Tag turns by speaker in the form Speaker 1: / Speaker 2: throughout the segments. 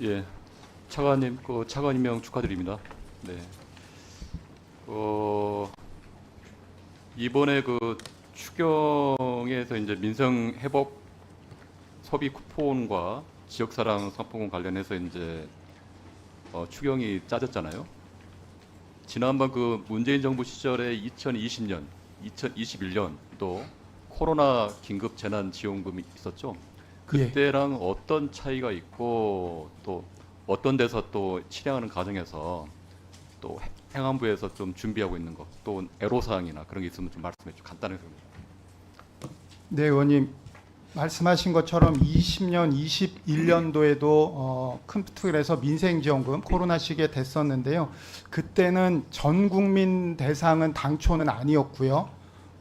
Speaker 1: 예, 차관님, 차관 임명 축하드립니다. 네. 어, 이번에 추경에서 이제 민생 회복 소비 쿠폰과 지역사랑 상품권 관련해서 이제 추경이 짜졌잖아요. 지난번 문재인 정부 시절에 2020년, 2021년도 코로나 긴급 재난 지원금이 있었죠.
Speaker 2: 예.
Speaker 1: 그때랑 어떤 차이가 있고 또 어떤 데서 또 실행하는 과정에서 또 행안부에서 좀 준비하고 있는 것, 또 애로사항이나 그런 게 있으면 좀 말씀해 주세요. 간단하게.
Speaker 2: 네, 의원님 말씀하신 것처럼 20년, 21년도에도 큰 틀에서 민생지원금 코로나 시기에 됐었는데요. 그때는 전 국민 대상은 당초는 아니었고요.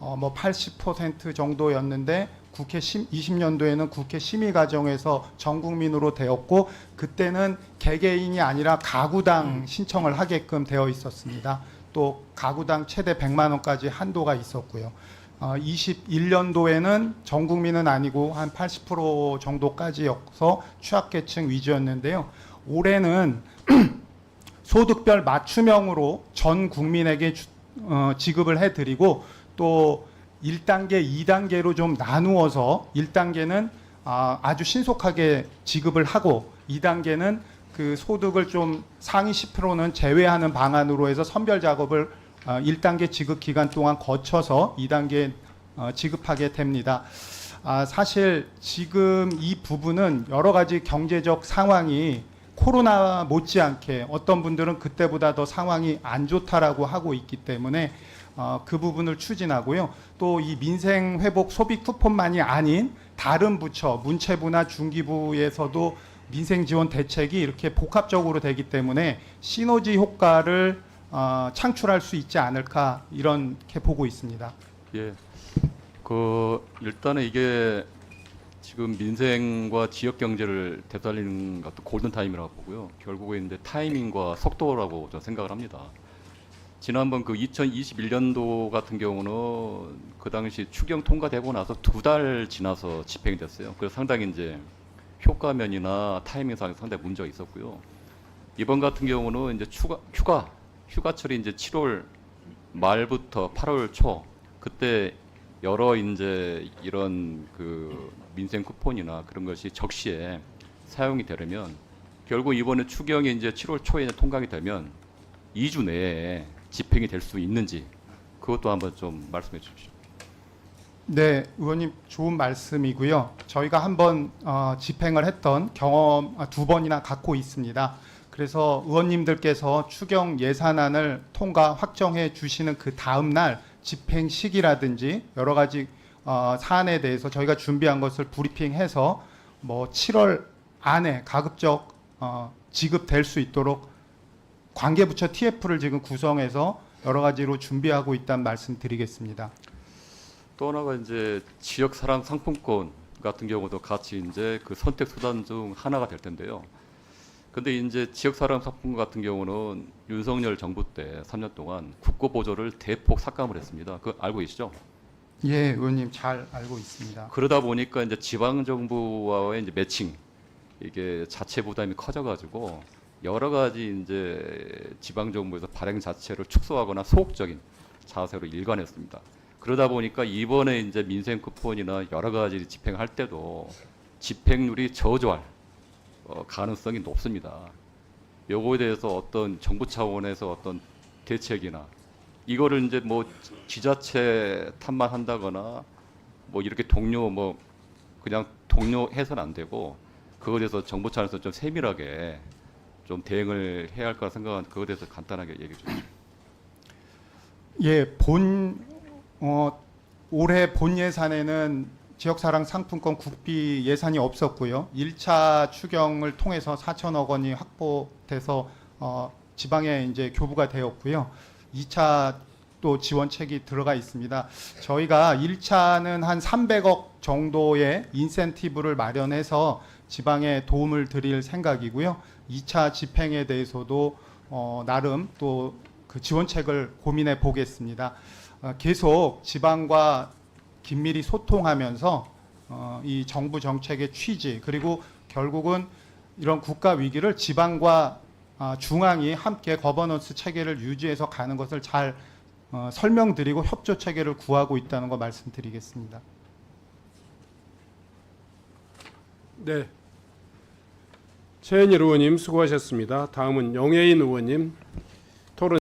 Speaker 2: 뭐 80% 정도였는데 20년도에는 국회 심의 과정에서 전 국민으로 되었고 그때는 개개인이 아니라 가구당 신청을 하게끔 되어 있었습니다. 또 가구당 최대 100만 원까지 한도가 있었고요. 21년도에는 전 국민은 아니고 한 80% 정도까지여서 취약계층 위주였는데요. 올해는 소득별 맞춤형으로 전 국민에게 지급을 해드리고 또 1단계, 2단계로 좀 나누어서 1단계는 아주 신속하게 지급을 하고 2단계는 그 소득을 좀 상위 10%는 제외하는 방안으로 해서 선별 작업을 1단계 지급 기간 동안 거쳐서 2단계 지급하게 됩니다. 사실 지금 이 부분은 여러 가지 경제적 상황이 코로나 못지않게 어떤 분들은 그때보다 더 상황이 안 좋다라고 하고 있기 때문에 그 부분을 추진하고요. 또 이 민생 회복 소비 쿠폰만이 아닌 다른 부처, 문체부나 중기부에서도 민생 지원 대책이 이렇게 복합적으로 되기 때문에 시너지 효과를 창출할 수 있지 않을까 이렇게 보고 있습니다.
Speaker 1: 예, 일단은 이게 지금 민생과 지역 경제를 되살리는 것도 골든 타임이라고 보고요. 결국에 이제 타이밍과 속도라고 저는 생각을 합니다. 지난번 2021년도 같은 경우는 그 당시 추경 통과되고 나서 2달 지나서 집행이 됐어요. 그래서 상당히 이제 효과면이나 타이밍상 상당히 문제가 있었고요. 이번 같은 경우는 이제 휴가철이 이제 7월 말부터 8월 초 그때 여러 이제 이런 민생 쿠폰이나 그런 것이 적시에 사용이 되려면 결국 이번에 추경이 이제 7월 초에 통과가 되면 2주 내에 집행이 될 수 있는지 그것도 한번 좀 말씀해 주십시오.
Speaker 2: 네, 의원님 좋은 말씀이고요. 저희가 한번 집행을 했던 경험 2번이나 갖고 있습니다. 그래서 의원님들께서 추경 예산안을 통과 확정해 주시는 그 다음 날 집행 시기라든지 여러 가지 사안에 대해서 저희가 준비한 것을 브리핑해서 뭐 7월 안에 가급적 지급될 수 있도록 관계부처 TF를 지금 구성해서 여러 가지로 준비하고 있다는 말씀 드리겠습니다.
Speaker 1: 또 하나가 이제 지역 사랑 상품권 같은 경우도 같이 이제 그 선택 수단 중 하나가 될 텐데요. 근데 이제 지역 사랑 상품권 같은 경우는 윤석열 정부 때 3년 동안 국고 보조를 대폭 삭감을 했습니다. 그거 알고 계시죠?
Speaker 2: 예, 의원님 잘 알고 있습니다.
Speaker 1: 그러다 보니까 이제 지방 정부와의 이제 매칭 이게 자체 부담이 커져가지고 여러 가지 이제 지방 정부에서 발행 자체를 축소하거나 소극적인 자세로 일관했습니다. 그러다 보니까 이번에 이제 민생 쿠폰이나 여러 가지 집행할 때도 집행률이 저조할 가능성이 높습니다. 요거에 대해서 어떤 정부 차원에서 어떤 대책이나 이거를 이제 뭐 지자체 탓만 한다거나 뭐 이렇게 그냥 동료해서는 안 되고 그거에 대해서 정부 차원에서 좀 세밀하게 좀 대응을 해야 할 거라 생각한 그거에 대해서 간단하게 얘기해 주시죠.
Speaker 2: 예, 올해 본 예산에는 지역사랑 상품권 국비 예산이 없었고요. 1차 추경을 통해서 4천억 원이 확보돼서 지방에 이제 교부가 되었고요. 2차 또 지원책이 들어가 있습니다. 저희가 1차는 한 300억 정도의 인센티브를 마련해서 지방에 도움을 드릴 생각이고요. 2차 집행에 대해서도 나름 또 그 지원책을 고민해 보겠습니다. 계속 지방과 긴밀히 소통하면서 이 정부 정책의 취지 그리고 결국은 이런 국가 위기를 지방과 중앙이 함께 거버넌스 체계를 유지해서 가는 것을 잘 설명드리고 협조 체계를 구하고 있다는 거 말씀드리겠습니다.
Speaker 3: 네. 최현일 의원님 수고하셨습니다. 다음은 영예인 의원님.